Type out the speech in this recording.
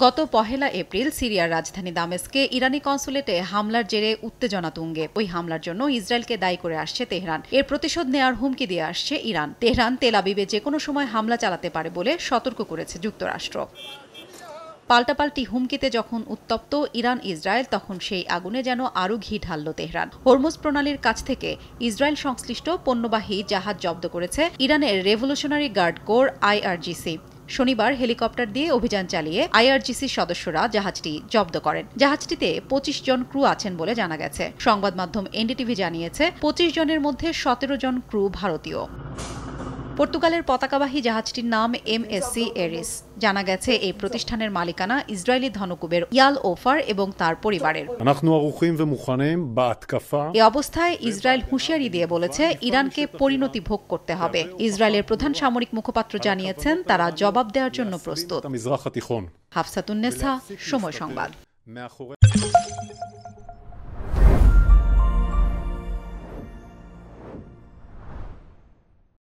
গত ১ এপ্রিল সিরিয়ার রাজধানী দামেস্কে ইরানি কনসুলেটে হামলার জেরে উত্তেজনা তুঙ্গে। ওই হামলার জন্য ইসরায়েলকে দায়ী করে আসছে তেহরান। এর প্রতিশোধ নেয়ার হুমকি দিয়ে আসছে ইরান। তেহরান তেল আবিবে যেকোনো সময় হামলা চালাতে পারে বলে সতর্ক করেছে যুক্তরাষ্ট্র। পাল্টাপাল্টি হুমকিতে যখন উত্তপ্ত ইরান ইসরায়েল, তখন সেই আগুনে যেন আরও ঘি ঢালল তেহরান। হরমুজ প্রণালীর কাছ থেকে ইসরায়েল সংশ্লিষ্ট পণ্যবাহী জাহাজ জব্দ করেছে ইরানের রেভলিউশনারি গার্ড কোর IRGC। শনিবার হেলিকপ্টার দিয়ে অভিযান চালিয়ে IRGCর সদস্যরা জাহাজটি জব্দ করেন। জাহাজটিতে ২৫ জন ক্রু আছেন বলে জানা গেছে। সংবাদ মাধ্যম NDTV জানিয়েছে ২৫ জনের মধ্যে ১৭ জন ক্রু ভারতীয়। পর্তুগালের পতাকাবাহী জাহাজটির নাম MSC এরিস। জানা গেছে এই প্রতিষ্ঠানের মালিকানা ইসরায়েলি ধনকুবের ইয়াল ওফার এবং তার পরিবারের। এ অবস্থায় ইসরায়েল হুঁশিয়ারি দিয়ে বলেছে ইরানকে পরিণতি ভোগ করতে হবে। ইসরায়েলের প্রধান সামরিক মুখপাত্র জানিয়েছেন তারা জবাব দেওয়ার জন্য প্রস্তুত। হাফসাতুন নেসা, সময় সংবাদ।